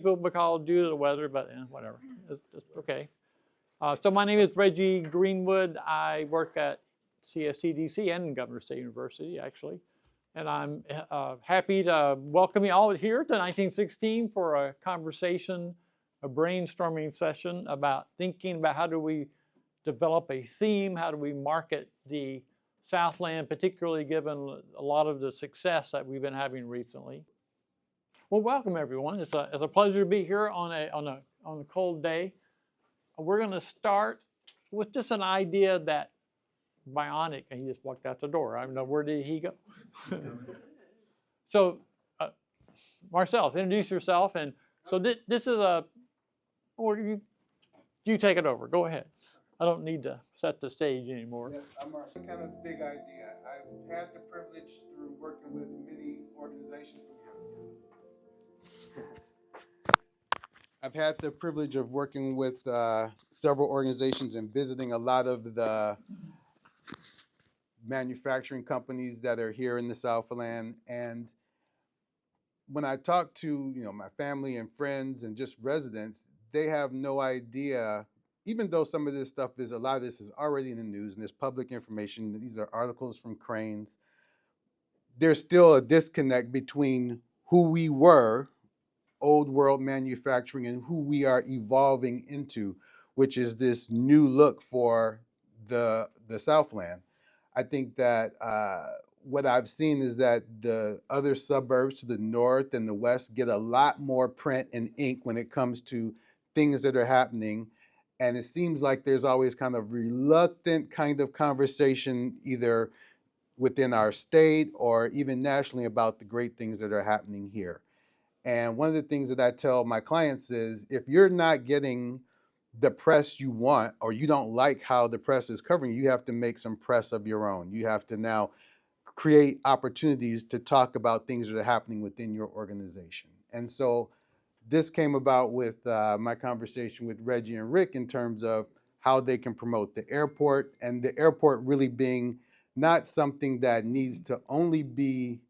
people call due to the weather, but whatever. It's okay. So my name is Reggie Greenwood. I work at CSCDC and Governor State University, actually. And I'm happy to welcome you all here to 1916 for a conversation, a brainstorming session about thinking about how do we develop a theme, how do we market the Southland, particularly given a lot of the success that we've been having recently. Well, welcome everyone. It's a pleasure to be here on a cold day. We're going to start with just an idea that Bionic, and he just walked out the door. I don't know, where did he go? So, Marcel, introduce yourself. And so this is or you take it over. Go ahead. I don't need to set the stage anymore. Yes, I'm Marcel. Kind of big idea. I've had the privilege through working with many organizations. I've had the privilege of working with several organizations and visiting a lot of the manufacturing companies that are here in the Southland. And when I talk to my family and friends and just residents, they have no idea. Even though some of this stuff a lot of this is already in the news and it's public information. These are articles from Cranes. There's still a disconnect between who we were, old world manufacturing, and who we are evolving into, which is this new look for the Southland. I think that what I've seen is that the other suburbs to the north and the west get a lot more print and ink when it comes to things that are happening. And it seems like there's always kind of reluctant kind of conversation, either within our state or even nationally, about the great things that are happening here. And one of the things that I tell my clients is, if you're not getting the press you want, or you don't like how the press is covering, you have to make some press of your own. You have to now create opportunities to talk about things that are happening within your organization. And so this came about with my conversation with Reggie and Rick in terms of how they can promote the airport, and the airport really being not something that needs to only be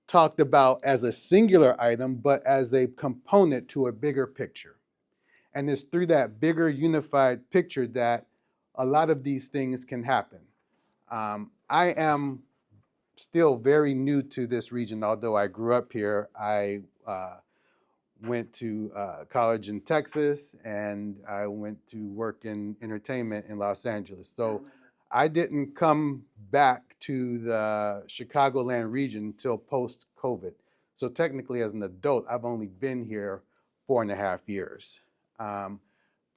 talked about as a singular item, but as a component to a bigger picture. And it's through that bigger unified picture that a lot of these things can happen. I am still very new to this region, although I grew up here. I went to college in Texas, and I went to work in entertainment in Los Angeles. So I didn't come back to the Chicagoland region until post-COVID. So technically, as an adult, I've only been here 4.5 years.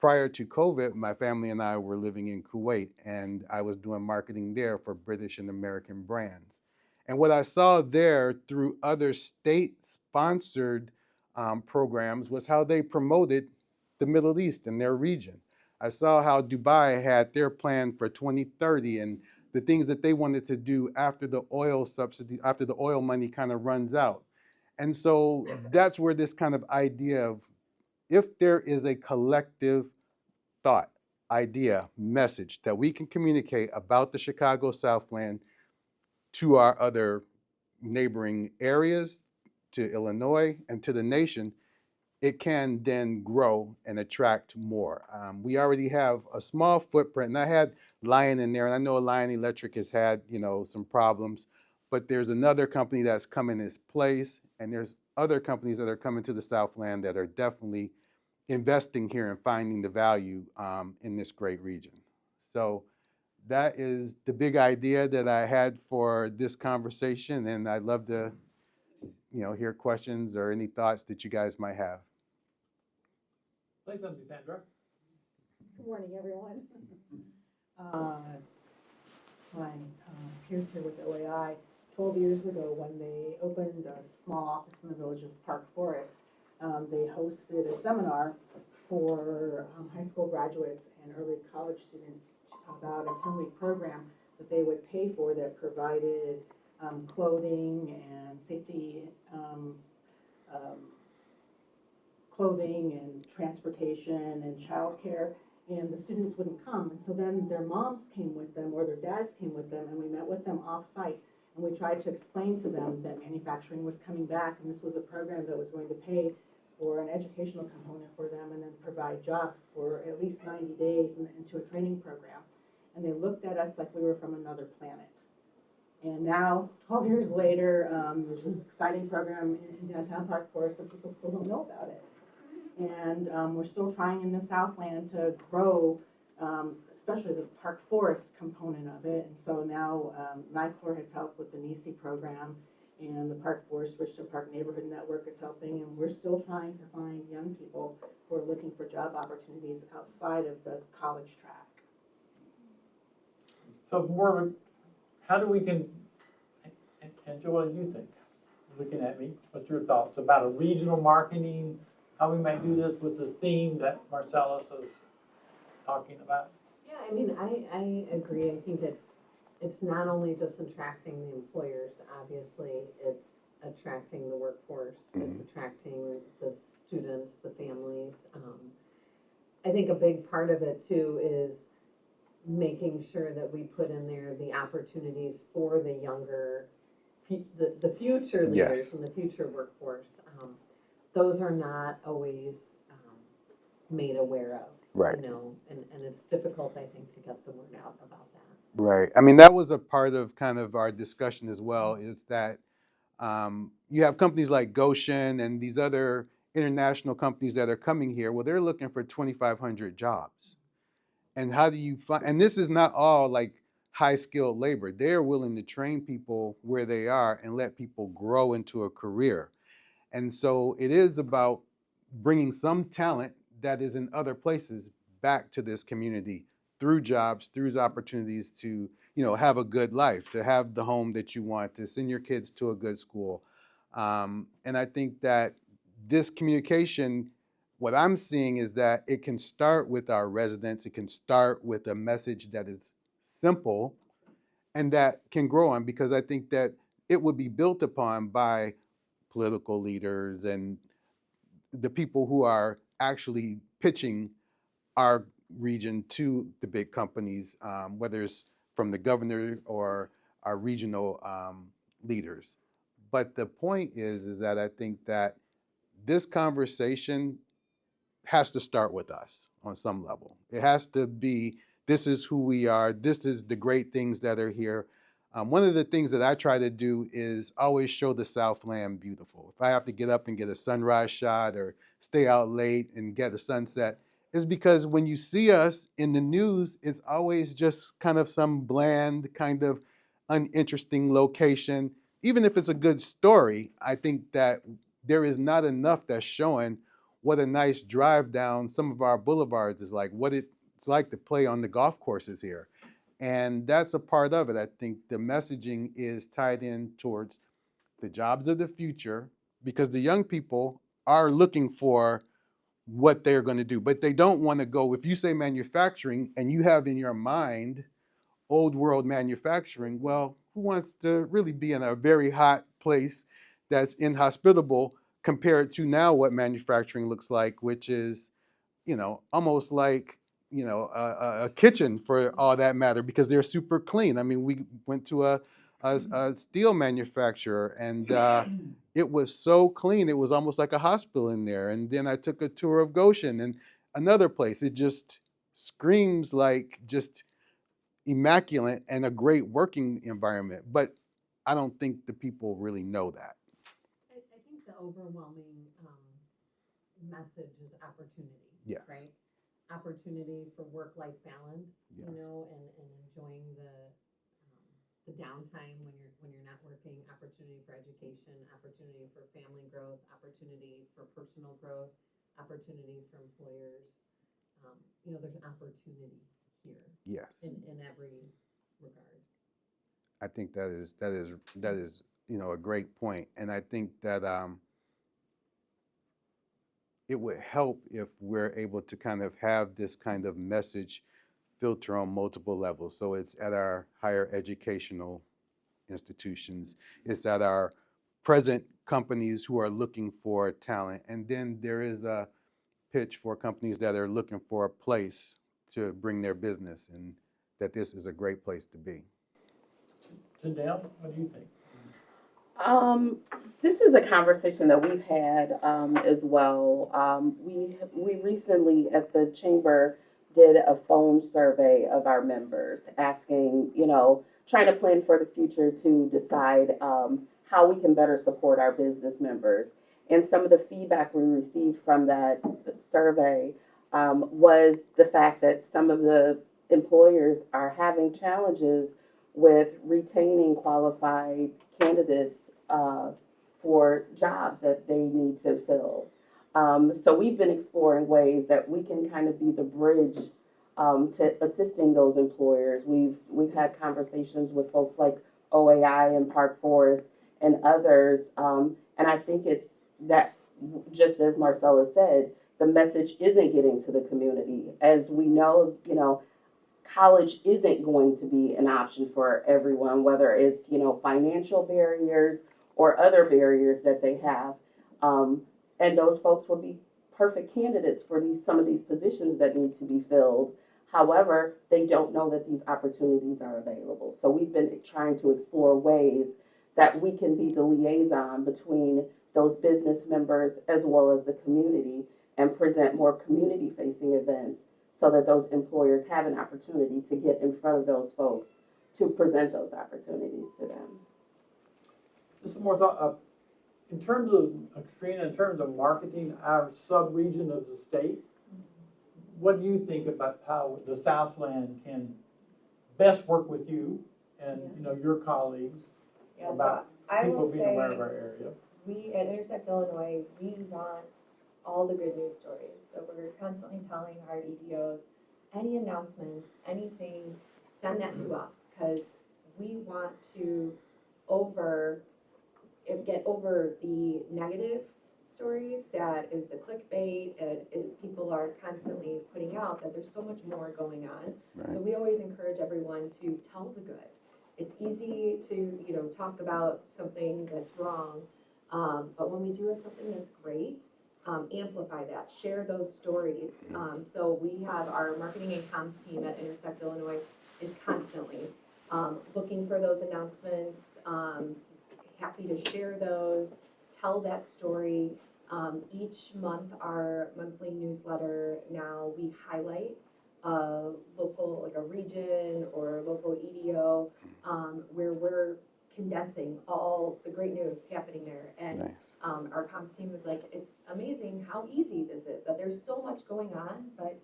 Prior to COVID, my family and I were living in Kuwait, and I was doing marketing there for British and American brands. And what I saw there through other state-sponsored programs was how they promoted the Middle East and their region. I saw how Dubai had their plan for 2030 and the things that they wanted to do after the oil subsidy, after the oil money kind of runs out. And so that's where this kind of idea of, if there is a collective thought, idea, message that we can communicate about the Chicago Southland to our other neighboring areas, to Illinois, and to the nation, it can then grow and attract more. We already have a small footprint, and I had Lion in there, and I know Lion Electric has had some problems, but there's another company that's come in its place, and there's other companies that are coming to the Southland that are definitely investing here and finding the value in this great region. So that is the big idea that I had for this conversation, and I'd love to hear questions or any thoughts that you guys might have. Say something, Sandra. Good morning, everyone. My peers here with OAI, 12 years ago, when they opened a small office in the village of Park Forest, they hosted a seminar for high school graduates and early college students about a 10-week program that they would pay for, that provided clothing and safety, clothing and transportation and childcare, and the students wouldn't come. And so then their moms came with them, or their dads came with them, and we met with them off-site, and we tried to explain to them that manufacturing was coming back, and this was a program that was going to pay or an educational component for them, and then provide jobs for at least 90 days into a training program. And they looked at us like we were from another planet. And now, 12 years later, there's this exciting program in downtown Park Forest and people still don't know about it. And we're still trying in the Southland to grow, especially the Park Forest component of it. And so now NICOR has helped with the NICI program, and the Park Forest Richland Park Neighborhood Network is helping. And we're still trying to find young people who are looking for job opportunities outside of the college track. So more, how do we can, Angela, what do you think? Looking at me, what's your thoughts about a regional marketing, how we might do this with the theme that Marcellus is talking about? Yeah, I mean, I agree. I think it's not only just attracting the employers, obviously, it's attracting the workforce, it's attracting the students, the families. I think a big part of it too is making sure that we put in there the opportunities for the younger, the future leaders and the future workforce. Those are not always made aware of. Right. You know, and it's difficult, I think, to get the word out about that. Right. I mean, that was a part of kind of our discussion as well, is that you have companies like Goshen and these other international companies that are coming here. Well, they're looking for 2,500 jobs. And how do you find, and this is not all like high skilled labor. They're willing to train people where they are and let people grow into a career. And so it is about bringing some talent that is in other places back to this community through jobs, through opportunities to, have a good life, to have the home that you want, to send your kids to a good school. And I think that this communication, what I'm seeing is that it can start with our residents. It can start with a message that is simple and that can grow on, because I think that it would be built upon by political leaders and the people who are actually pitching our region to the big companies, whether it's from the governor or our regional leaders. But the point is that I think that this conversation has to start with us on some level. It has to be, this is who we are. This is the great things that are here. One of the things that I try to do is always show the Southland beautiful. If I have to get up and get a sunrise shot or stay out late and get a sunset, is because when you see us in the news, it's always just kind of some bland, kind of uninteresting location. Even if it's a good story, I think that there is not enough that's showing what a nice drive down some of our boulevards is like, what it's like to play on the golf courses here. And that's a part of it. I think the messaging is tied in towards the jobs of the future, because the young people are looking for what they're going to do, but they don't want to go. If you say manufacturing and you have in your mind old world manufacturing, well, who wants to really be in a very hot place that's inhospitable compared to now what manufacturing looks like, which is, almost like, a kitchen for all that matter, because they're super clean. I mean, we went to a steel manufacturer and it was so clean. It was almost like a hospital in there. And then I took a tour of Goshen and another place. It just screams like just immaculate and a great working environment. But I don't think the people really know that. I think the overwhelming message is opportunity, Yes. right? Opportunity for work-life balance, Yes. And enjoying the downtime when you're not working, opportunity for education, opportunity for family growth, opportunity for personal growth, opportunity for employers. There's opportunity here. Yes. In every regard. I think that is a great point. And I think that it would help if we're able to kind of have this kind of message filter on multiple levels. So it's at our higher educational institutions, it's at our present companies who are looking for talent, and then there is a pitch for companies that are looking for a place to bring their business, and that this is a great place to be. Janelle, what do you think? This is a conversation that we've had as well. We recently at the chamber did a phone survey of our members, asking, trying to plan for the future to decide how we can better support our business members. And some of the feedback we received from that survey was the fact that some of the employers are having challenges with retaining qualified candidates for jobs that they need to fill. So we've been exploring ways that we can kind of be the bridge to assisting those employers. We've had conversations with folks like OAI and Park Forest and others, and I think it's that, just as Marcella said, the message isn't getting to the community. As we know, college isn't going to be an option for everyone, whether it's, financial barriers or other barriers that they have. And those folks would be perfect candidates for some of these positions that need to be filled. However, they don't know that these opportunities are available. So we've been trying to explore ways that we can be the liaison between those business members as well as the community and present more community-facing events so that those employers have an opportunity to get in front of those folks to present those opportunities to them. Just some more thought. In terms of, Katrina, in terms of marketing our sub-region of the state, what do you think about how the Southland can best work with you and your colleagues about I people will being say, aware of our area? we at Intersect Illinois, we want all the good news stories. So we're constantly telling our EDOs, any announcements, anything, send that to us, because we want to get over the negative stories that is the clickbait and people are constantly putting out, that there's so much more going on. Right. So we always encourage everyone to tell the good. It's easy to talk about something that's wrong, but when we do have something that's great, amplify that, share those stories. So we have our marketing and comms team at Intersect Illinois is constantly looking for those announcements, happy to share those, tell that story. Each month, our monthly newsletter, now we highlight a local, like a region or local EDO, where we're condensing all the great news happening there. And Nice. our comms team was like, it's amazing how easy this is, that there's so much going on, but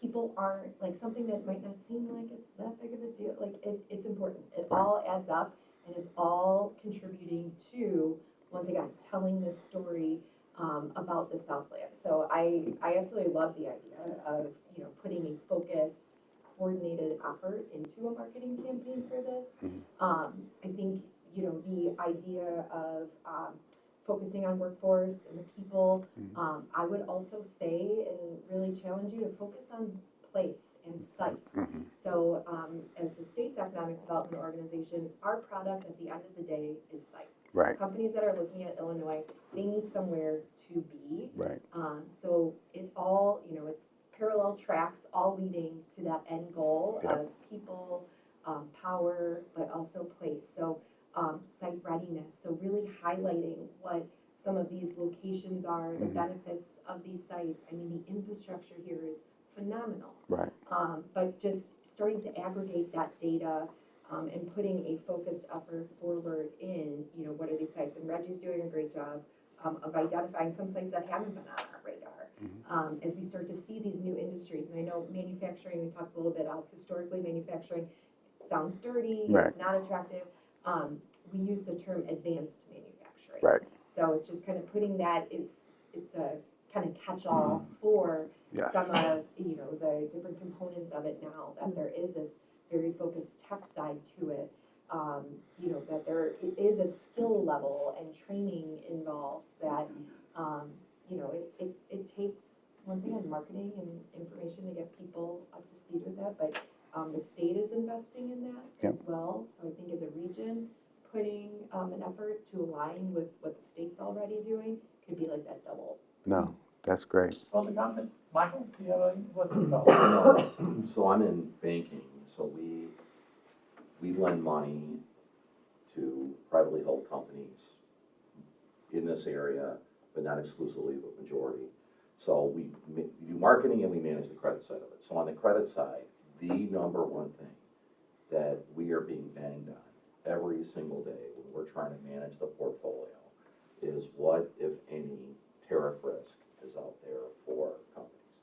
people aren't, like, something that might not seem like it's that big of a deal, like, it's important. It Right. all adds up, and it's all contributing to, once again, telling this story about the Southland. So I absolutely love the idea of, putting a focused, coordinated effort into a marketing campaign for this. I think, the idea of focusing on workforce and the people, I would also say and really challenge you to focus on place and sites. So as the state's economic development organization, our product at the end of the day is sites. Right. Companies that are looking at Illinois, they need somewhere to be. Right. So it all, it's parallel tracks all leading to that end goal of people, power, but also place. So site readiness, so really highlighting what some of these locations are, the benefits of these sites. I mean, the infrastructure here is phenomenal. Right. But just starting to aggregate that data and putting a focused effort forward in, what are these sites? And Reggie's doing a great job of identifying some sites that haven't been on our radar. As we start to see these new industries, and I know manufacturing, we talked a little bit about historically manufacturing sounds dirty, Right. It's not attractive. We use the term advanced manufacturing. Right. So it's just kind of putting that, it's a kind of catch-all for Yes. some of, the different components of it now, that there is this very focused tech side to it. That there is a skill level and training involved that, it takes, once again, marketing and information to get people up to speed with that, but the state is investing in that as well. So I think as a region, putting an effort to align with what the state's already doing could be like that double. No, that's great. Well, the comment, Michael, do you have any, what's your thought? So I'm in banking, so we lend money to privately held companies in this area, but not exclusively, but majority. So we do marketing and we manage the credit side of it. So on the credit side, the number one thing that we are being banged on every single day when we're trying to manage the portfolio is what, if any, tariff risk is out there for companies.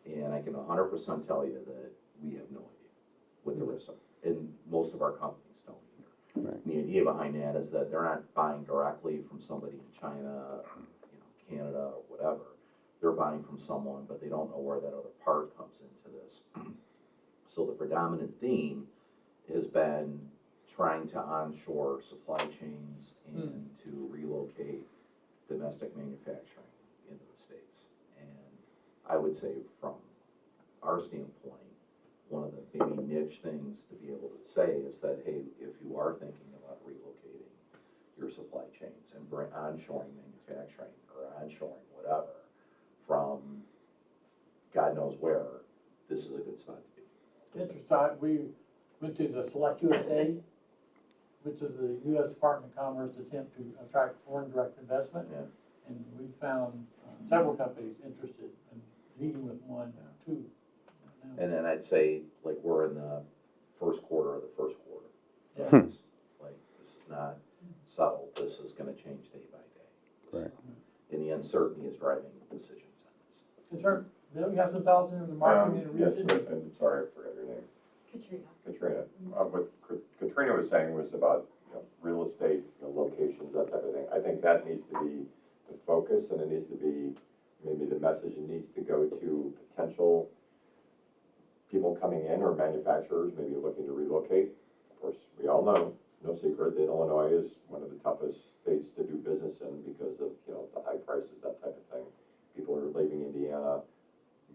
And I can 100% tell you that we have no idea what the risks are, and most of our companies don't either. Right. The idea behind that is that they're not buying directly from somebody in China, Canada, or whatever. They're buying from someone, but they don't know where that other part comes into this. So the predominant theme has been trying to onshore supply chains and to relocate domestic manufacturing into the States. And I would say from our standpoint, one of the maybe niche things to be able to say is that, hey, if you are thinking about relocating your supply chains and onshoring manufacturing or onshoring whatever from God knows where, this is a good spot to be. Interesting. We went to the Select USA, which is the U.S. Department of Commerce attempt to attract foreign direct investment. Yeah. And we found several companies interested in meeting with one, two. And then I'd say, like, we're in the first quarter of the first quarter. Yeah. Like, this is not subtle, this is gonna change day by day. Right. And the uncertainty is driving decisions on this. In terms, Bill, you have some thoughts in the marketing in the Yes, region? and sorry, I forgot your name. Katrina. Katrina. What Katrina was saying was about, real estate, locations, that type of thing. I think that needs to be the focus, and it needs to be, maybe the message needs to go to potential people coming in or manufacturers maybe looking to relocate. Of course, we all know, it's no secret that Illinois is one of the toughest states to do business in because of, the high prices, that type of thing. People are leaving Indiana.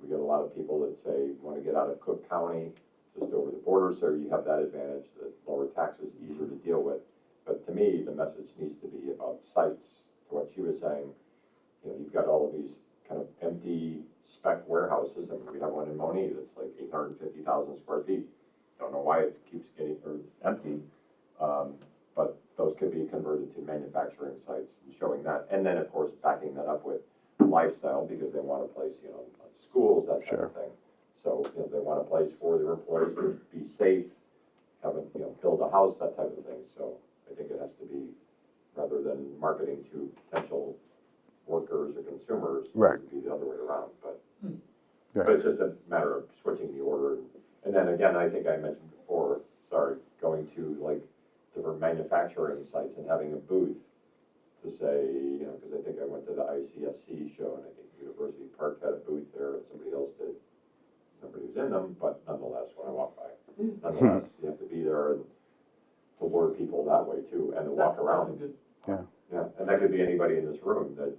We get a lot of people that say, want to get out of Cook County, just over the border, so you have that advantage, that lower taxes, easier to deal with. But to me, the message needs to be about sites, to what she was saying. You've got all of these kind of empty spec warehouses. I mean, we have one in Moni that's like 850,000 square feet. Don't know why it keeps getting empty, but those could be converted to manufacturing sites and showing that. And then, of course, backing that up with lifestyle, because they want a place, schools, that type of thing. So, they want a place for their employees to be safe, have a, build a house, that type of thing. So I think it has to be, rather than marketing to potential workers or consumers, Right. it has to be the other way around. But Right. it's just a matter of switching the order. And then again, I think I mentioned before, going to like different manufacturing sites and having a booth to say, because I think I went to the ICSC show, and I think University Park had a booth there and somebody else did. Nobody was in them, but nonetheless, when I walked by, nonetheless, you have to be there and to lure people that way too, and to walk around. Yeah, and that could be anybody in this room that's,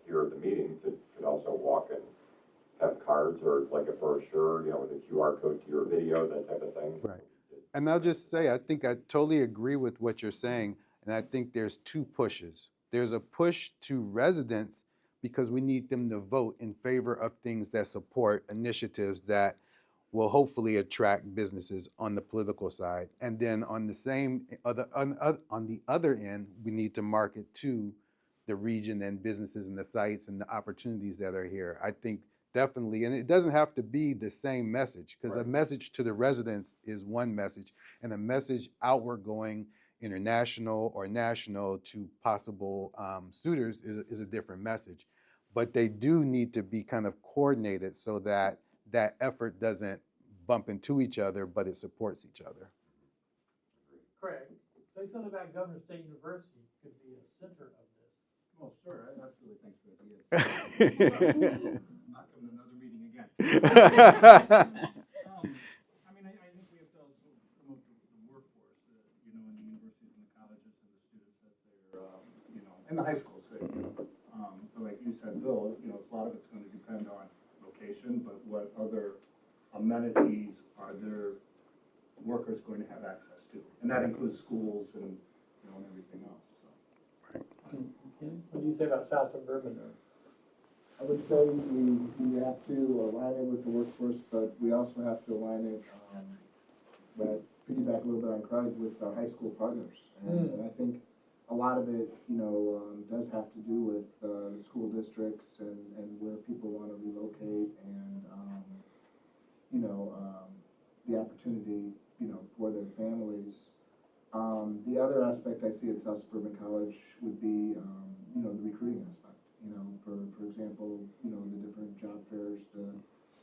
here at the meeting could also walk and have cards or like a brochure, with a QR code to your video, that type of thing. Right. And I'll just say, I think I totally agree with what you're saying, and I think there's two pushes. There's a push to residents because we need them to vote in favor of things that support initiatives that will hopefully attract businesses on the political side. And then on the other end, we need to market to the region and businesses and the sites and the opportunities that are here. I think definitely, and it doesn't have to be the same message, because a message to the residents is one message, and a message outward going international or national to possible suitors is a different message. But they do need to be kind of coordinated so that that effort doesn't bump into each other, but it supports each other. Craig, say something about Governor State University could be a center of this. Well, sure, I absolutely think so. Not coming to another meeting again. I think we have to also promote the workforce, in the universities and the colleges and the students that they're, and the high schools. But like you said, Bill, a lot of it's going to depend on location, but what other amenities are their workers going to have access to? And that includes schools and, and everything else. So. What do you say about South Suburban? I would say we have to align it with the workforce, but we also have to align it, but piggyback a little bit on Craig, with our high school partners. And I think a lot of it, does have to do with the school districts and where people want to relocate and, the opportunity, for their families. The other aspect I see at South Suburban College would be, the recruiting aspect. For example, the different job fairs,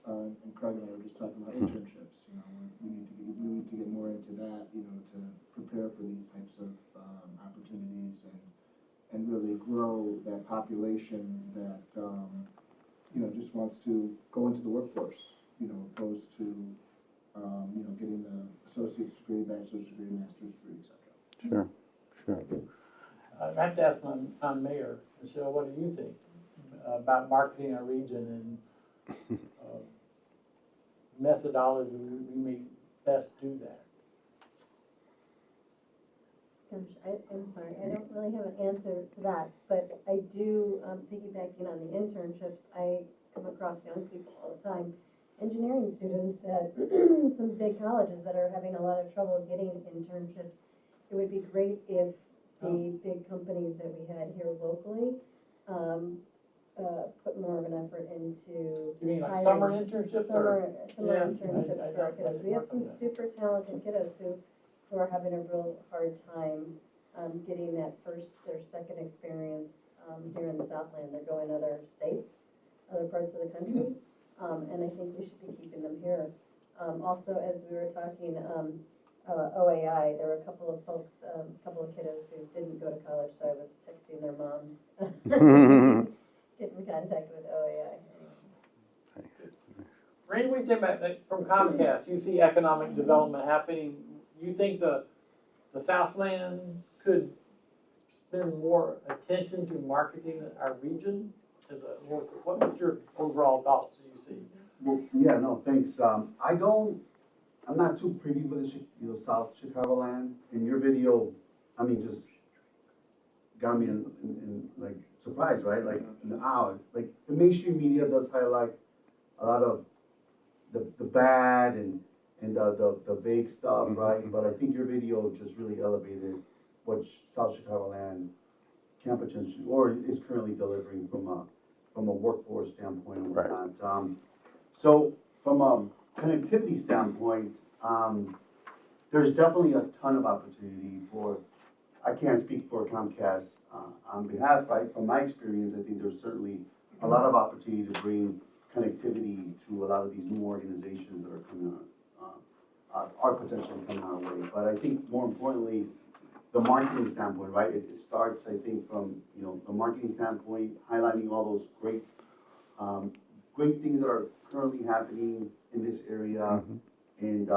and Craig and I were just talking about internships. We need to get more into that, to prepare for these types of opportunities and really grow that population that, just wants to go into the workforce, opposed to, getting the associate's degree, bachelor's degree, master's degree, et cetera. Sure. I'd have to ask my mayor, Michelle, what do you think about marketing our region and methodology we may best do that? Gosh, I'm sorry, I don't really have an answer to that, but I do, piggybacking on the internships, I come across young people all the time, engineering students at some big colleges that are having a lot of trouble getting internships. It would be great if the big companies that we had here locally, put more of an effort into. You mean like hiring summer internships or? Summer Yeah, internships I for our don't- kiddos. We have some super talented kiddos who are having a real hard time, getting that first or second experience, here in the Southland. They're going to other states, other parts of the country, and I think we should be keeping them here. Also, as we were talking, OAI, there were a couple of folks, a couple of kiddos who didn't go to college, so I was texting their moms. Get in contact with OAI. Randy, we think about that from Comcast, you see economic development happening. You think the Southland could spend more attention to marketing our region? What's your overall thoughts do you see? Well, yeah, no, thanks. I'm not too privy with the South Chicagoland. In your video, just got me in like surprised, right? Like an hour. Like the mainstream media does highlight a lot of the bad and the vague stuff, right? But I think your video just really elevated what South Chicagoland can potentially, or is currently delivering from a workforce standpoint and whatnot. So from a connectivity standpoint, there's definitely a ton of opportunity for, I can't speak for Comcast on behalf, right? From my experience, I think there's certainly a lot of opportunity to bring connectivity to a lot of these new organizations that are coming on, are potentially coming our way. But I think more importantly, the marketing standpoint, right? It starts, I think, from, the marketing standpoint, highlighting all those great things that are currently happening in this area, and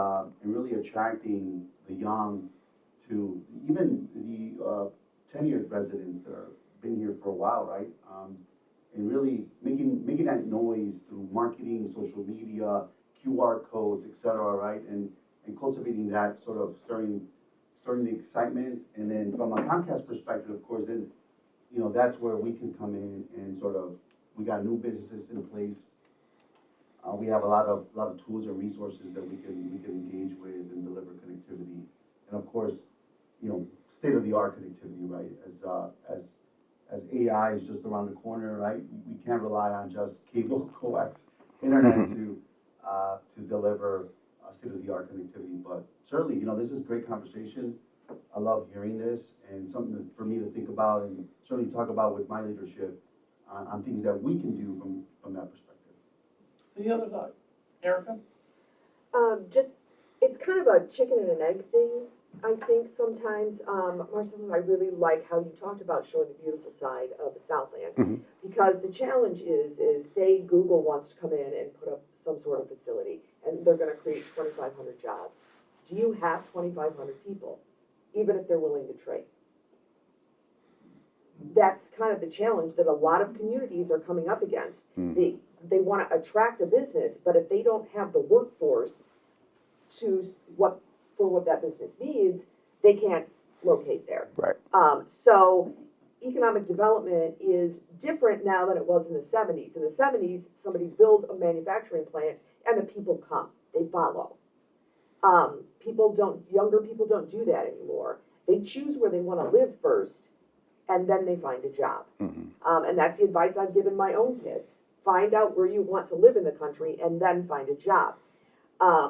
really attracting the young to even the tenured residents that are been here for a while, right? And really making that noise through marketing, social media, QR codes, et cetera, right? And cultivating that, sort of starting the excitement. And then from a Comcast perspective, of course, then, that's where we can come in and sort of, we got new businesses in place. We have a lot of tools and resources that we can engage with and deliver connectivity. And of course, state-of-the-art connectivity, right? As AI is just around the corner, right? We can't rely on just cable, coax, internet to deliver state-of-the-art connectivity. But certainly, this is a great conversation. I love hearing this, and something for me to think about and certainly talk about with my leadership on things that we can do from that perspective. The other side, Erica? It's kind of a chicken and an egg thing, I think sometimes. Marcelo, I really like how you talked about showing the beautiful side of the Southland. Because the challenge is say Google wants to come in and put up some sort of facility, and they're gonna create 2,500 jobs. Do you have 2,500 people, even if they're willing to trade? That's kind of the challenge that a lot of communities are coming up against. They want to attract a business, but if they don't have the workforce for what that business needs, they can't locate there. Right. So economic development is different now than it was in the 70s. In the 70s, somebody built a manufacturing plant and the people come, they follow. Younger people don't do that anymore. They choose where they want to live first, and then they find a job. Mhm. And that's the advice I've given my own kids. Find out where you want to live in the country and then find a job,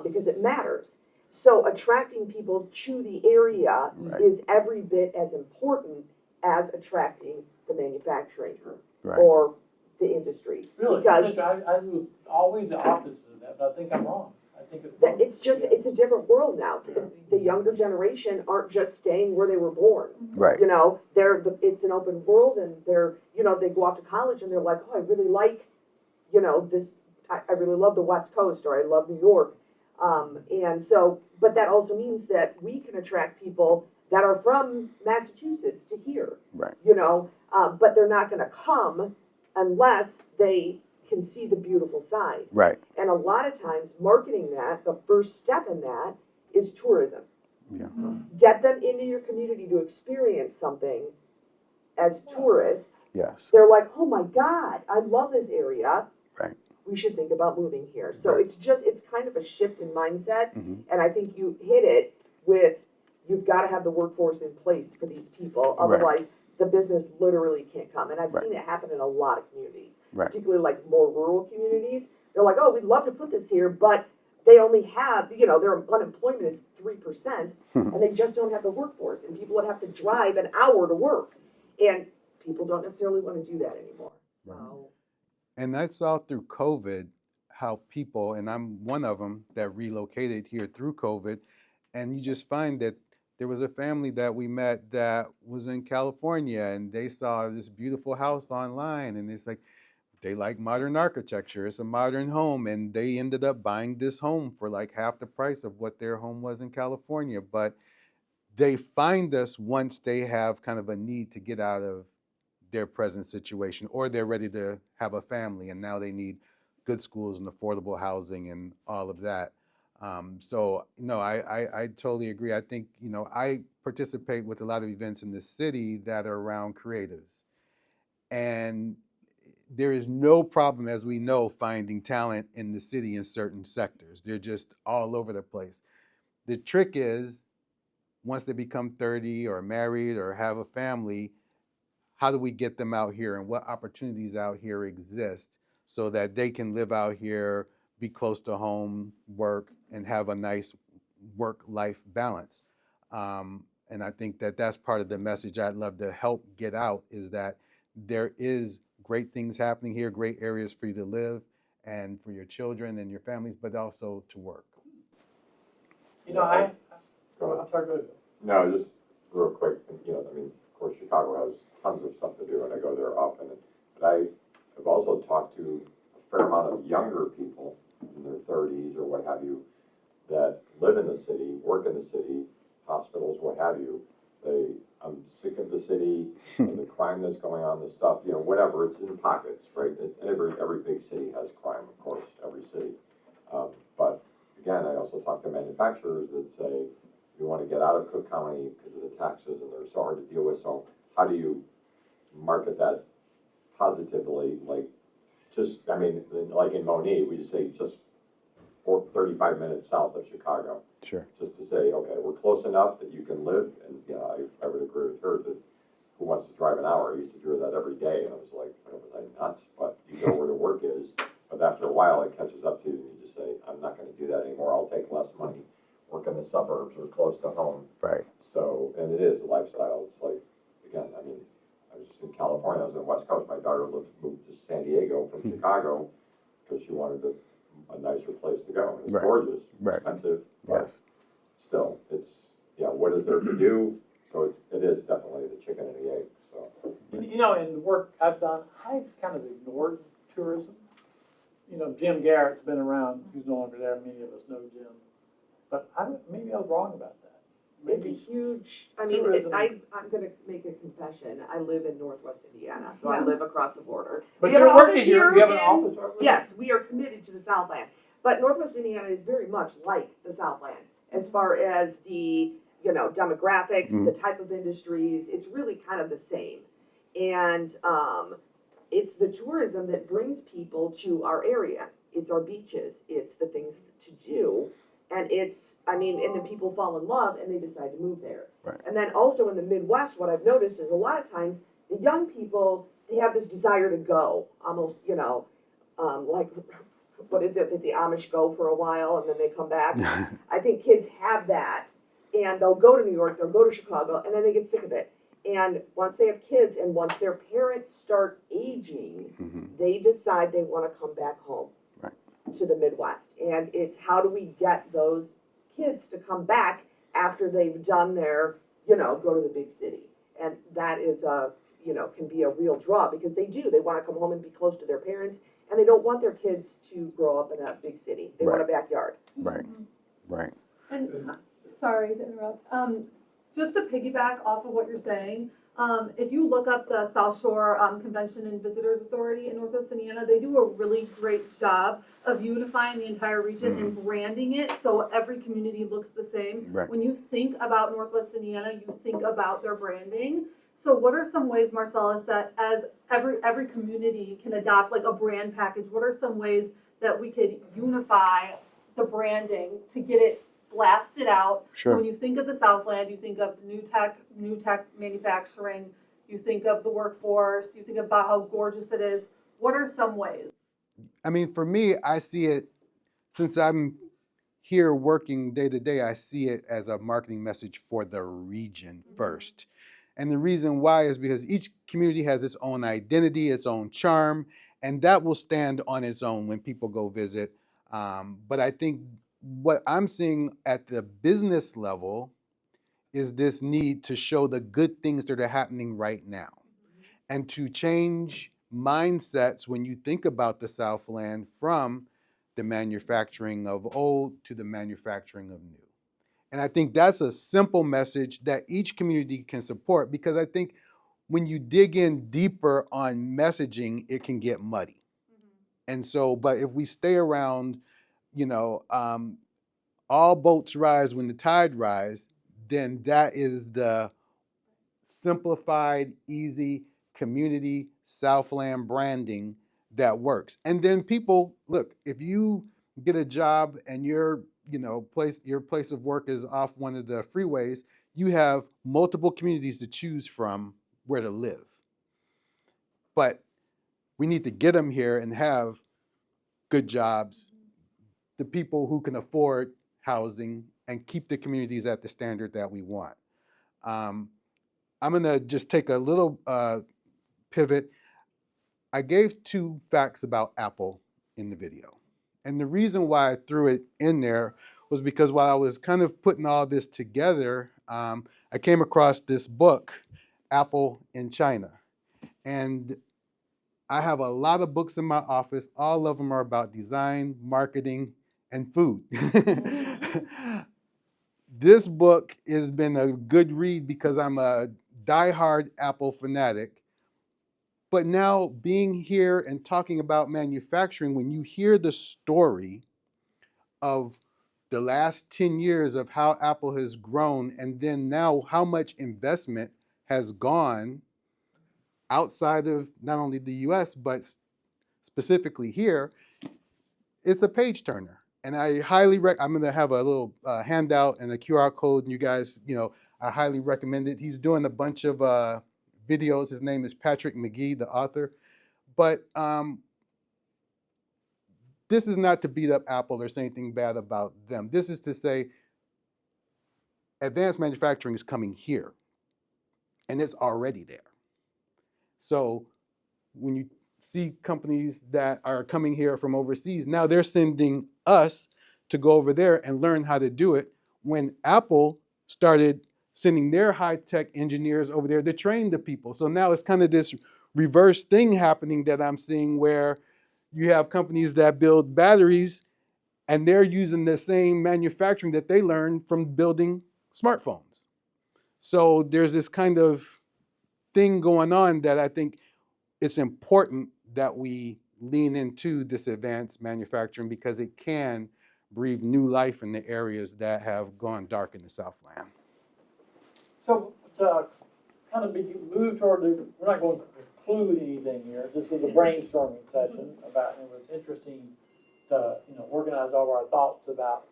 because it matters. So attracting people to the area Right. is every bit as important as attracting the manufacturing Right. or the industry. Really, Because I do always the opposite of that, but I think I'm wrong. I think it's that wrong. it's just, it's a different world now. The younger generation aren't just staying where they were born. Right. You know, it's an open world, and they go off to college and they're like, oh, I really like, this, I really love the West Coast, or I love New York. And so, but that also means that we can attract people that are from Massachusetts to here. Right. But they're not gonna come unless they can see the beautiful side. Right. And a lot of times, marketing that, the first step in that is tourism. Yeah. Get them into your community to experience something as tourists. Yes. They're like, oh my God, I love this area. Right. We should think about moving here. So Right. it's kind of a shift in mindset. Mhm. And I think you hit it with, you've got to have the workforce in place for these people. Right. Otherwise, the business literally can't come. And I've Right. seen it happen in a lot of communities, Right. particularly like more rural communities. They're like, oh, we'd love to put this here, but they only have, their unemployment is 3%, and they just don't have the workforce. And people would have to drive an hour to work. And people don't necessarily want to do that anymore. So. And I saw through COVID how people, and I'm one of them that relocated here through COVID, and you just find that there was a family that we met that was in California, and they saw this beautiful house online, and it's like, they like modern architecture. It's a modern home, and they ended up buying this home for like half the price of what their home was in California. But they find us once they have kind of a need to get out of their present situation, or they're ready to have a family, and now they need good schools and affordable housing and all of that. So no, I totally agree. I think, I participate with a lot of events in the city that are around creatives, and there is no problem, as we know, finding talent in the city in certain sectors. They're just all over the place. The trick is, once they become 30 or married or have a family, how do we get them out here, and what opportunities out here exist so that they can live out here, be close to home, work, and have a nice work-life balance. And I think that that's part of the message I'd love to help get out, is that there is great things happening here, great areas for you to live and for your children and your families, but also to work. I'm sorry, go ahead. No, just real quick, of course, Chicago has tons of stuff to do, and I go there often. But I have also talked to a fair amount of younger people in their 30s or what have you, that live in the city, work in the city, hospitals, what have you. Say, I'm sick of the city, the crime that's going on, the stuff, whatever, it's in pockets, right? Every big city has crime, of course, every city. But again, I also talk to manufacturers that say, we want to get out of Cook County because of the taxes, and they're so hard to deal with. So how do you market that positively? Like in Moni, we just say just 35 minutes south of Chicago. Sure. Just to say, okay, we're close enough that you can live. And I would agree with her that who wants to drive an hour? I used to do that every day, and I was like, was I nuts? But you go where the work is. But after a while, it catches up to you, and you just say, I'm not going to do that anymore. I'll take less money, work in the suburbs or close to home. Right. So, and it is a lifestyle. It's like, again, I was just in California. I was on the West Coast. My daughter moved to San Diego from Chicago because she wanted a nicer place to go. And it's Right. gorgeous, Right. expensive, but Yes. still, it's, what is there to do? So it is definitely the chicken and the egg, so. In the work I've done, I've kind of ignored tourism. Jim Garrett's been around, he's no longer there, many of us know Jim. But maybe I was wrong about that. It's a huge, tourism. I'm gonna make a confession. I live in Northwest Indiana, so I live across the border. But We have you're an working office here, you have an in- office over there? Yes, we are committed to the Southland. But Northwest Indiana is very much like the Southland as far as the, demographics, the type of industries. It's really kind of the same. And it's the tourism that brings people to our area. It's our beaches. It's the things to do. And it's, I mean, and then people fall in love and they decide to move there. Right. And then also in the Midwest, what I've noticed is a lot of times the young people, they have this desire to go, almost, you know, like, what is it, that the Amish go for a while and then they come back? I think kids have that, and they'll go to New York, they'll go to Chicago, and then they get sick of it. And once they have kids and once their parents start aging, they decide they want to come back home to the Midwest. And it's how do we get those kids to come back after they've done their, you know, go to the big city. And that is a, you know, can be a real draw because they do. They want to come home and be close to their parents, and they don't want their kids to grow up in a big city. They want a backyard. Right, right. And sorry to interrupt. Just to piggyback off of what you're saying, if you look up the South Shore Convention and Visitors Authority in Northwest Indiana, they do a really great job of unifying the entire region and branding it so every community looks the same. Right. When you think about Northwest Indiana, you think about their branding. So what are some ways, Marcellus, that as every community can adopt like a brand package, what are some ways that we could unify the branding to get it blasted out? Sure. So when you think of the Southland, you think of new tech manufacturing, you think of the workforce, you think about how gorgeous it is. What are some ways? I mean, for me, I see it, since I'm here working day to day, I see it as a marketing message for the region first. And the reason why is because each community has its own identity, its own charm, and that will stand on its own when people go visit. But I think what I'm seeing at the business level is this need to show the good things that are happening right now and to change mindsets when you think about the Southland from the manufacturing of old to the manufacturing of new. And I think that's a simple message that each community can support, because I think when you dig in deeper on messaging, it can get muddy. And so, but if we stay around, you know, all boats rise when the tide rise, then that is the simplified, easy community Southland branding that works. And then people, look, if you get a job and your place of work is off one of the freeways, you have multiple communities to choose from where to live. But we need to get them here and have good jobs, the people who can afford housing, and keep the communities at the standard that we want. I'm gonna just take a little pivot. I gave 2 facts about Apple in the video. And the reason why I threw it in there was because while I was kind of putting all this together, I came across this book, Apple in China. And I have a lot of books in my office. All of them are about design, marketing, and food. This book has been a good read because I'm a diehard Apple fanatic. But now being here and talking about manufacturing, when you hear the story of the last 10 years of how Apple has grown, and then now how much investment has gone outside of not only the US, but specifically here, it's a page turner. And I highly I'm gonna have a little handout and a QR code, and you guys, I highly recommend it. He's doing a bunch of videos. His name is Patrick McGee, the author. But this is not to beat up Apple or say anything bad about them. This is to say advanced manufacturing is coming here, and it's already there. So when you see companies that are coming here from overseas, now they're sending us to go over there and learn how to do it, when Apple started sending their high-tech engineers over there to train the people. So now it's kind of this reverse thing happening that I'm seeing, where you have companies that build batteries and they're using the same manufacturing that they learned from building smartphones. So there's this kind of thing going on that I think it's important that we lean into this advanced manufacturing, because it can breathe new life in the areas that have gone dark in the Southland. So to kind of move toward we're not going to conclude anything here. This is a brainstorming session about, and it was interesting to organize all of our thoughts about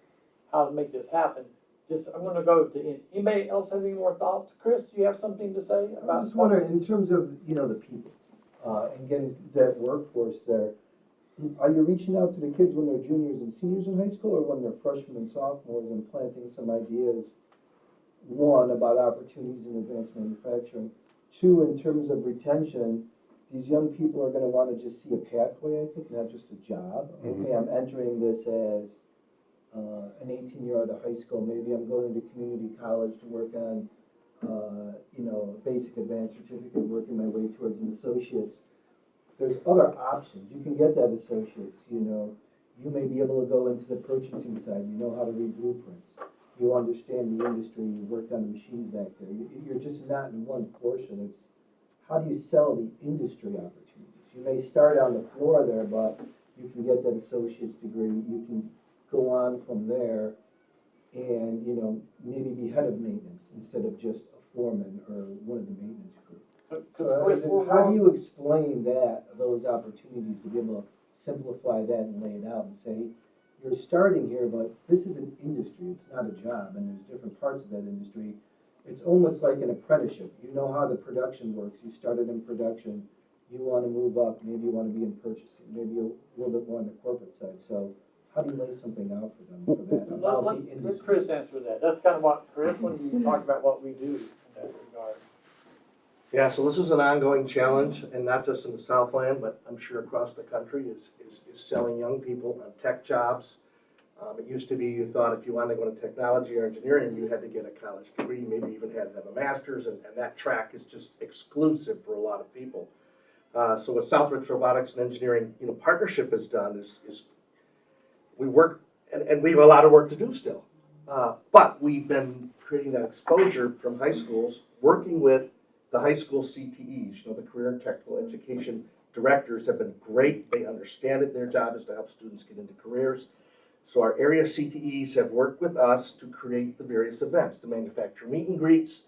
how to make this happen. I'm gonna go to, anybody else have any more thoughts? Chris, do you have something to say I about? was just wondering, in terms of, the people, and getting that workforce there, are you reaching out to the kids when they're juniors and seniors in high school, or when they're freshmen and sophomores, and planting some ideas, one, about opportunities in advanced manufacturing, two, in terms of retention, these young people are gonna wanna just see a pathway, I think, not just a job. Okay, I'm entering this as an 18-year out of high school, maybe I'm going to community college to work on, a basic advanced certificate, working my way towards an associate's. There's other options. You can get that associate's, you may be able to go into the purchasing side, you know how to read blueprints. You understand the industry, you worked on the machines back there. You're just not in one portion. It's how do you sell the industry opportunities? You may start on the floor there, but you can get that associate's degree. You can go on from there and, maybe be head of maintenance instead of just a foreman or one of the maintenance group. So how do you explain those opportunities, to be able to simplify that and lay it out and say, you're starting here, but this is an industry, it's not a job, and there's different parts of that industry. It's almost like an apprenticeship. You know how the production works. You started in production, you want to move up, maybe you want to be in purchasing, maybe a little bit more on the corporate side. So how do you lay something out for them for that? About the Let industry? Chris answer that. That's kind of what, Chris, when you talk about what we do in that regard. Yeah, so this is an ongoing challenge, and not just in the Southland, but I'm sure across the country, is selling young people on tech jobs. It used to be you thought if you wanted to go into technology or engineering, you had to get a college degree, maybe even had to have a master's, and that track is just exclusive for a lot of people. So what Southworks Robotics and Engineering partnership has done is we work, and we have a lot of work to do still. But we've been creating that exposure from high schools, working with the high school CTEs, the career and technical education directors have been great. They understand it. Their job is to help students get into careers. So our area CTEs have worked with us to create the various events, the manufacturer meet and greets,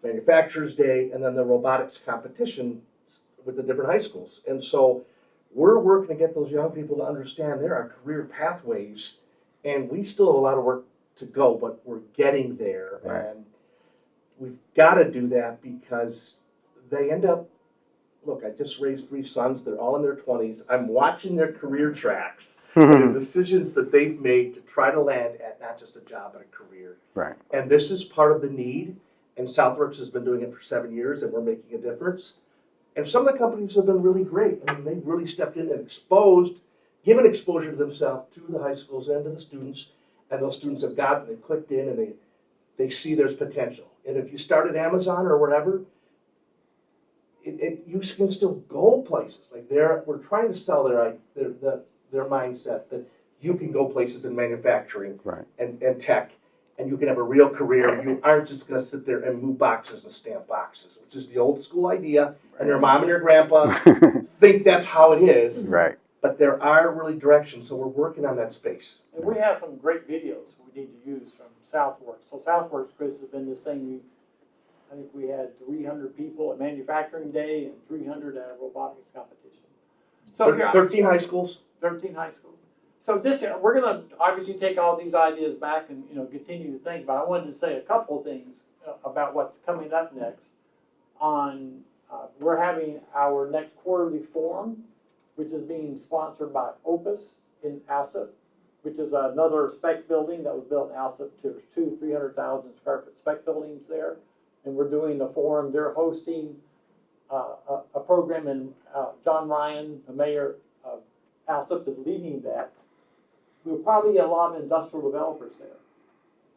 Manufacturers Day, and then the robotics competition with the different high schools. And so we're working to get those young people to understand there are career pathways, and we still have a lot of work to go, but we're getting there. Right. And we've got to do that because they end up, look, I just raised 3 sons. They're all in their 20s. I'm watching their career tracks and the decisions that they've made to try to land at not just a job, but a career. Right. And this is part of the need. And Southworks has been doing it for 7 years, and we're making a difference. And some of the companies have been really great. I mean, they've really stepped in and given exposure to themselves, to the high schools and to the students. And those students have gotten, they've clicked in, and they see there's potential. And if you start at Amazon or wherever, you can still go places. Like we're trying to sell their mindset that you can go places in manufacturing and tech, and you can have a real career. You aren't just going to sit there and move boxes and stamp boxes, which is the old school idea. And your mom and your grandpa think that's how it is. Right. But there are really directions, so we're working on that space. And we have some great videos we need to use from Southworks. So Southworks, Chris, has been this thing. I think we had 300 people at Manufacturing Day and 300 at a robotics competition. So 13 high schools. 13 high schools. So we're going to obviously take all these ideas back and continue to think. But I wanted to say a couple of things about what's coming up next. We're having our next quarterly forum, which is being sponsored by Opus in Alsip, which is another spec building that was built in Alsip. There's 300,000 square foot spec buildings there. And we're doing a forum. They're hosting a program, and John Ryan, the mayor of Alsip, is leading that. We'll probably get a lot of industrial developers there.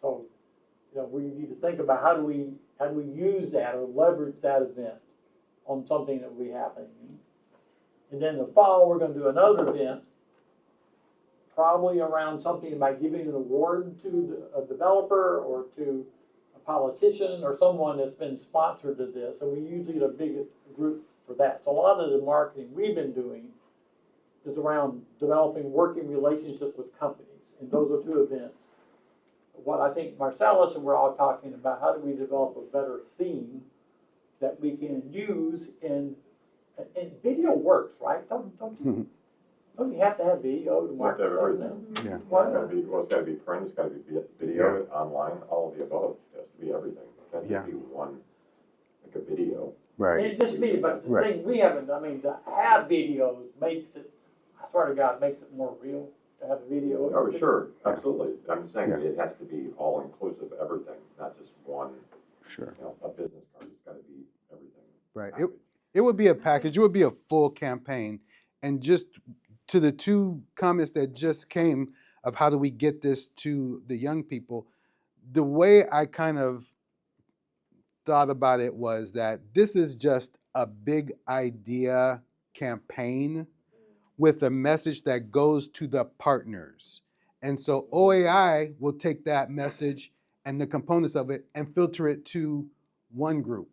So, we need to think about how do we use that or leverage that event on something that will be happening. And then in the fall, we're going to do another event, probably around something about giving an award to a developer or to a politician or someone that's been sponsored to this. And we usually get a big group for that. So a lot of the marketing we've been doing is around developing working relationships with companies. And those are 2 events. What I think Marcellus and we're all talking about, how do we develop a better theme that we can use and video works, right? Don't Oh, you have to have video to You have to have Microsoft everything. now. Yeah. Why It's gotta not? be, well, it's gotta be print, it's gotta be video, online, all of the above, it has to be everything. It can't Yeah. just be one, like a video. Right. It just be, but the Right. thing we haven't, I mean, to have videos makes it, I swear to God, makes it more real to have a video. Oh, sure, absolutely. I'm saying Yeah. it has to be all inclusive, everything, not just one, Sure. a business card. It's gotta be everything. Right. packaged. It would be a package. It would be a full campaign. And just to the two comments that just came of how do we get this to the young people, the way I kind of thought about it was that this is just a big idea campaign with a message that goes to the partners. And so OAI will take that message and the components of it and filter it to one group.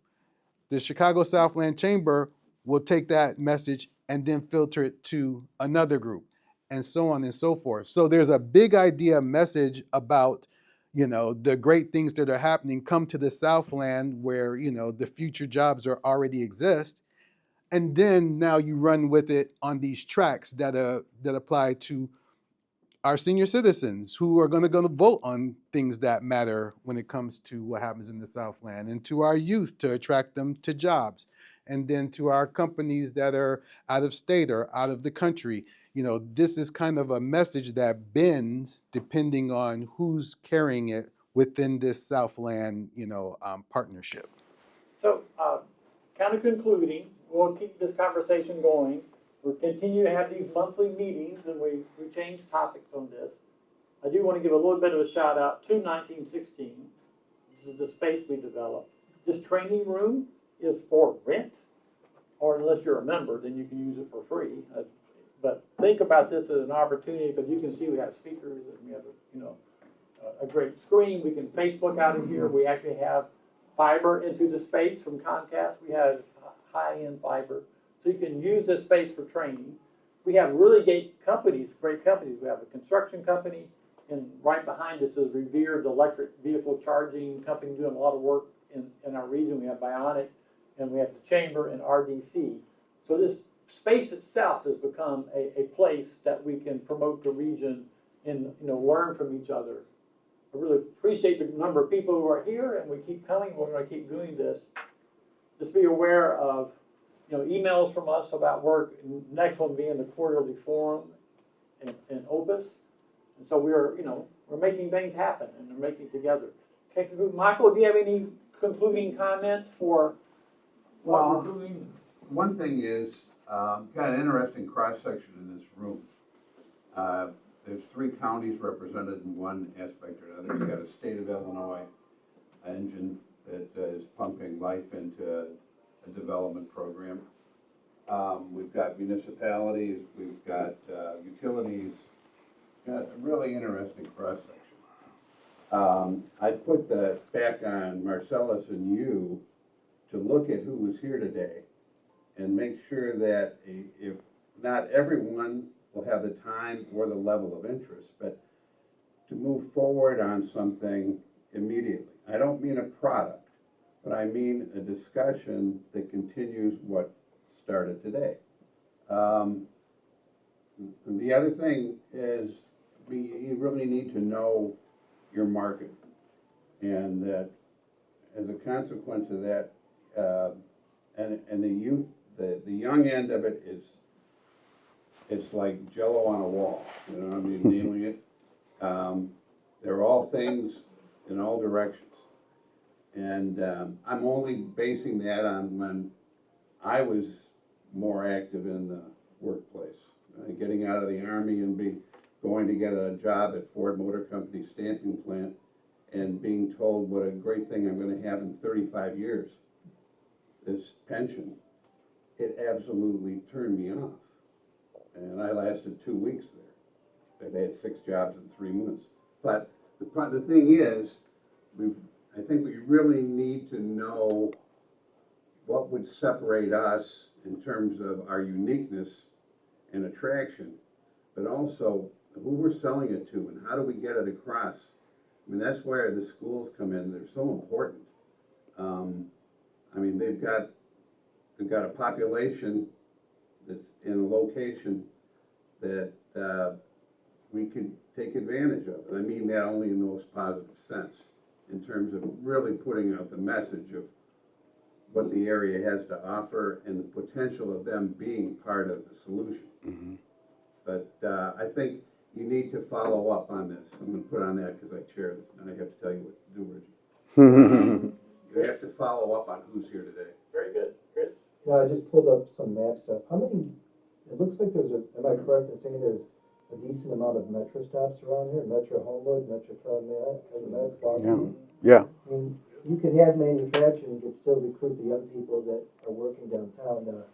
The Chicago Southland Chamber will take that message and then filter it to another group, and so on and so forth. So there's a big idea message about, the great things that are happening. Come to the Southland where, the future jobs are already exist. And then now you run with it on these tracks that apply to our senior citizens who are going to vote on things that matter when it comes to what happens in the Southland, and to our youth to attract them to jobs, and then to our companies that are out of state or out of the country. This is kind of a message that bends depending on who's carrying it within this Southland, partnership. So, kind of concluding, we'll keep this conversation going. We'll continue to have these monthly meetings, and we change topics on this. I do want to give a little bit of a shout out to 1916. This is the space we developed. This training room is for rent, or unless you're a member, then you can use it for free. But think about this as an opportunity, because you can see we have speakers and we have a great screen. We can Facebook out of here. We actually have fiber into the space from Comcast. We have high-end fiber. So you can use this space for training. We have really great companies. We have a construction company, and right behind us is Revered electric vehicle charging company doing a lot of work in our region. We have Bionic, and we have the Chamber and RDC. So this space itself has become a place that we can promote the region and learn from each other. I really appreciate the number of people who are here, and we keep coming. We're going to keep doing this. Just be aware of emails from us about work. Next one being the quarterly forum in Opus. And so we're making things happen, and we're making it together. Okay, Michael, do you have any concluding comments for what we're doing? One thing is kind of interesting cross-section in this room. There's 3 counties represented in one aspect or another. You've got a state of Illinois engine that is pumping life into a development program. We've got municipalities, we've got utilities, got a really interesting cross-section. I put that back on Marcellus and you to look at who was here today and make sure that if not everyone will have the time or the level of interest, but to move forward on something immediately. I don't mean a product, but I mean a discussion that continues what started today. The other thing is you really need to know your market, and that as a consequence of that, and the youth, the young end of it is, it's like Jello on a wall, I mean, nailing it. They're all things in all directions. And I'm only basing that on when I was more active in the workplace, getting out of the Army and going to get a job at Ford Motor Company stamping plant and being told what a great thing I'm going to have in 35 years, this pension. It absolutely turned me off. And I lasted 2 weeks there. They had 6 jobs in 3 months. But the thing is, I think we really need to know what would separate us in terms of our uniqueness and attraction, but also who we're selling it to and how do we get it across. I mean, that's where the schools come in. They're so important. I mean, they've got a population that's in a location that we could take advantage of. And I mean that only in the most positive sense, in terms of really putting out the message of what the area has to offer and the potential of them being part of the solution. But I think you need to follow up on this. I'm going to put on that because I chair this, and I have to tell you what to do, Reggie. You have to follow up on who's here today. Very good, Chris. Yeah, I just pulled up some map stuff. How many, it looks like there's am I correct in saying there's a decent amount of metro stops around here? Metro Homewood, Metro Calumet, Boston? Yeah. I mean, you could have manufacturing, you could still recruit the young people that are working downtown to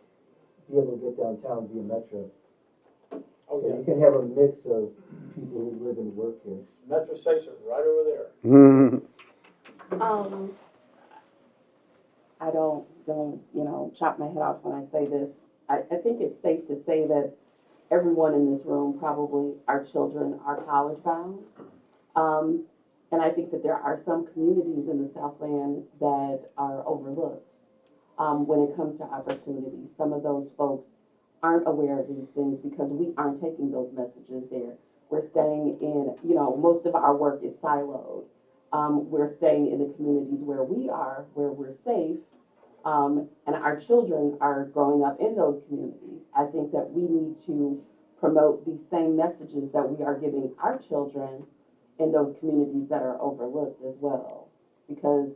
be able to get downtown via metro. Oh, So yeah. you can have a mix of people who live and work here. Metro Station right over there. I don't, chop my head off when I say this. I think it's safe to say that everyone in this room, probably our children, are college bound. And I think that there are some communities in the Southland that are overlooked when it comes to opportunities. Some of those folks aren't aware of these things because we aren't taking those messages there. We're staying in, most of our work is siloed. We're staying in the communities where we are, where we're safe, and our children are growing up in those communities. I think that we need to promote these same messages that we are giving our children in those communities that are overlooked as well, because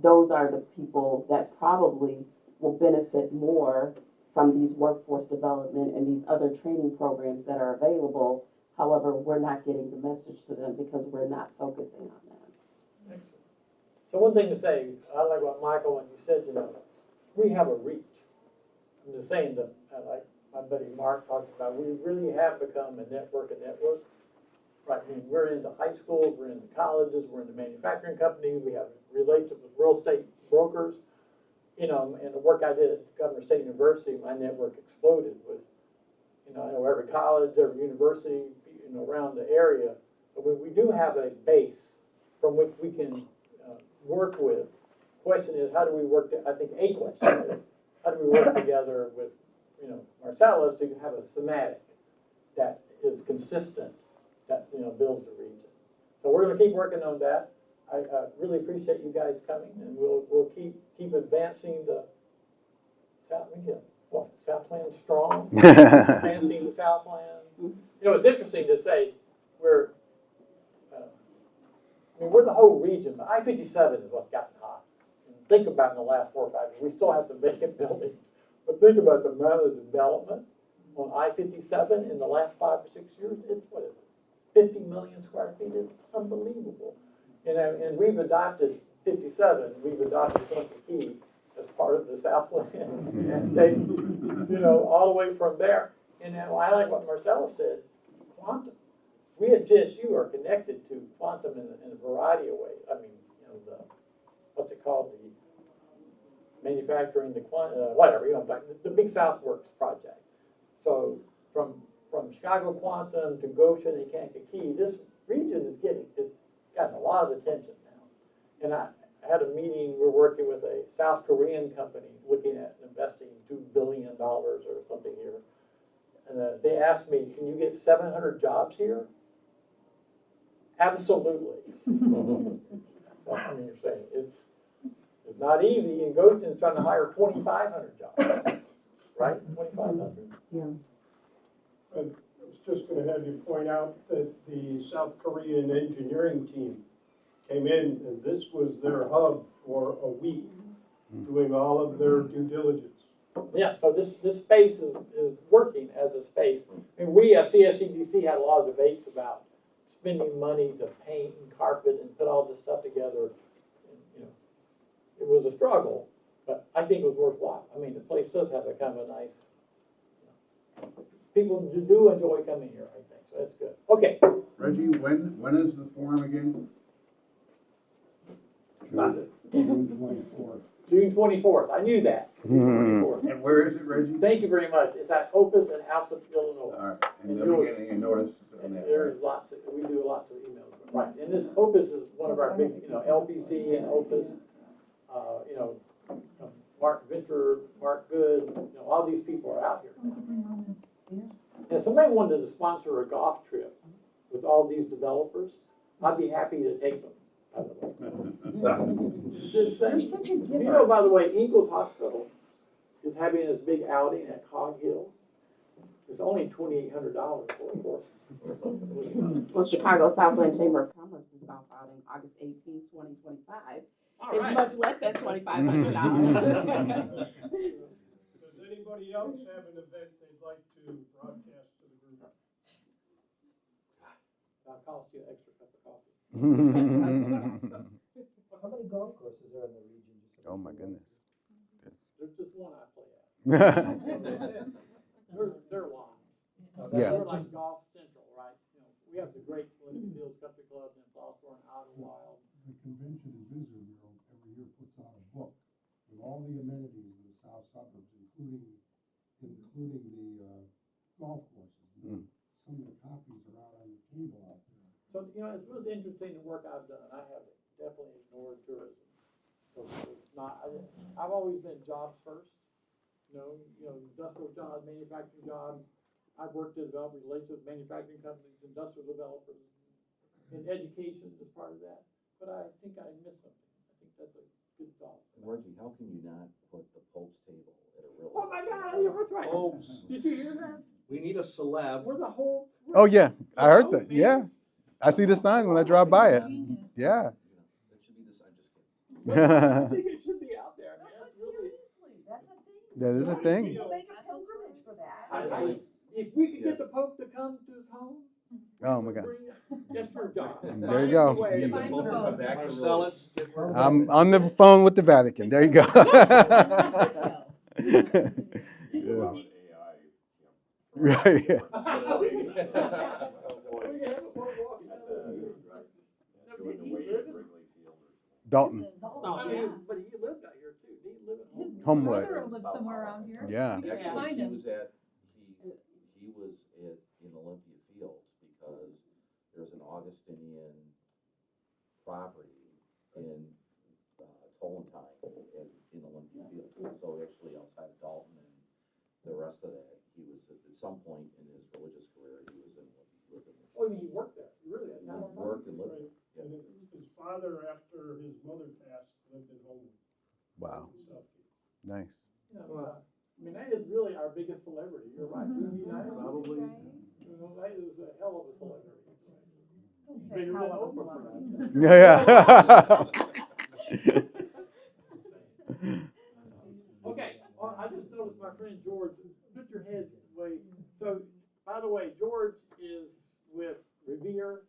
those are the people that probably will benefit more from these workforce development and these other training programs that are available. However, we're not getting the message to them because we're not focusing on them. Excellent. So one thing to say, I like what Michael, when you said, we have a reach. I'm just saying that, like my buddy Mark talks about, we really have become a network of networks. Right, I mean, we're into high schools, we're into colleges, we're into manufacturing companies, we have relationships with real estate brokers. And the work I did at Governor State University, my network exploded with, I know every college, every university, around the area. But we do have a base from which we can work with. Question is, how do we work? I think a question is, how do we work together with, Marcellus to have a thematic that is consistent, that builds the region. So we're going to keep working on that. I really appreciate you guys coming, and we'll keep advancing the Southland strong, advancing the Southland. It's interesting to say we're the whole region, but I-57 is what's gotten hot. And think about in the last 4 or 5 years, we still have some vacant buildings, but think about the amount of development on I-57 in the last 5 or 6 years. It's 50 million square feet is unbelievable. And we've adopted 57, we've adopted Kankakee as part of the Southland and stayed, all the way from there. And I like what Marcella said, quantum. We at GSU are connected to quantum in a variety of ways. I mean, what's it called? The manufacturing, whatever, the Big South Works project. So from Chicago Quantum to Goshen and Kankakee, this region it's gotten a lot of attention now. And I had a meeting, we're working with a South Korean company looking at investing $2 billion or something here. And they asked me, can you get 700 jobs here? Absolutely. Well, I mean, you're saying it's not easy, and Goshen is trying to hire 2,500 jobs, right? 2,500. Yeah. I was just going to have you point out that the South Korean engineering team came in, and this was their hub for a week, doing all of their due diligence. Yeah, so this space is working as a space. I mean, we at CSCDC had a lot of debates about spending money to paint and carpet and put all this stuff together. And, it was a struggle, but I think it was worthwhile. I mean, the place does have a kind of a nice, people do enjoy coming here, I think, so that's good. Okay. Reggie, when is the forum again? June 24th. June 24th. I knew that. June 24th. And where is it, Reggie? Thank you very much. It's at Opus in Alpha, Illinois. All right, and they'll be getting a notice on that. There's we do lots of emails. Right, and this Opus is one of our big, LPC and Opus, Mark Venture, Mark Good, all these people are out here now. if somebody wanted to sponsor a golf trip with all these developers, I'd be happy to take them, by the way. Just saying. You're such a giver. You know, by the way, Eagles Hospital is having this big outing at Cog Hill. It's only $2,800 for a course. Well, Chicago Southland Chamber of Commerce is golf outing August 18th, 2025. It's much less than $2,500. Does anybody else have an event they'd like to broadcast to the group? That'll cost you an extra cup of coffee. How many golf courses are in the region? Oh my goodness. There's just one I play at. Yeah. They're lots. Yeah. They're like Golf Central, right? You know, we have the great Lincoln Fields Country Club in Flossmoor and Idlewild. The Convention and Visitor Bureau every year puts out a book with all the amenities in the south suburbs, including the golf courses. Some of the copies are out on the table out there. So, you know, it's really interesting the work I've done. I have definitely ignored tourism. So it's not, I've always been jobs first. You know, industrial jobs, manufacturing jobs. I've worked to develop relations with manufacturing companies, industrial developers, and education is part of that. But I think I missed something. I think that's a good thought. Reggie, how can you not put the Pope's table at a real? Oh my God, you're right. Popes. Did you hear that? We need a celeb. We're the whole. Oh yeah, I heard that. Yeah, I see the sign when I drive by it. Yeah. That should be the sign, just kidding. I think it should be out there. I mean, that's really. That's a thing. That is a thing. We'll make a pilgrimage for that. If we could get the Pope to come to his home. Oh my God. Just for John. There you go. Marcellus. I'm on the phone with the Vatican. There you go. Yeah. Right. Yeah. Dalton. I mean, but he lived out here too. He lived in His Homewood. brother lives somewhere around here. Yeah. You can Actually, find he him. was in Olympia Fields because there's an Augustinian property in Tollentine in Olympia Fields. So actually outside of Dalton and the rest of that, he was at some point in his religious career, he was in lived in. Oh, I mean, he worked there. He really had not Worked and lived. And his father, after his mother passed, lived in Homewood. Wow. So, Nice. You know, I mean, that is really our biggest celebrity. You're right. Probably. You know, that is a hell of a celebrity. Don't say Bigger hell than of a Oprah, for celebrity. Yeah. Okay, well, I just noticed my friend George, put your head way, so, by the way, George is with Revere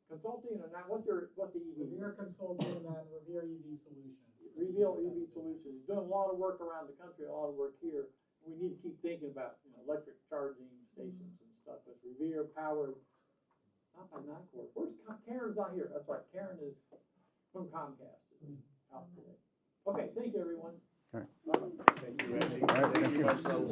Consulting, or not, what's the EV? Revere Consulting and Revere EV Solutions. Revere EV Solutions, he's doing a lot of work around the country, a lot of work here. We need to keep thinking about, you know, electric charging stations and stuff, but Revere powered, not by Nycor, where's, Karen's not here, that's right, Karen is from Comcast, is out today. Okay, thank you, everyone. All right. Bye-bye. Thank you, Reggie. All right, Thank you, Marcellus.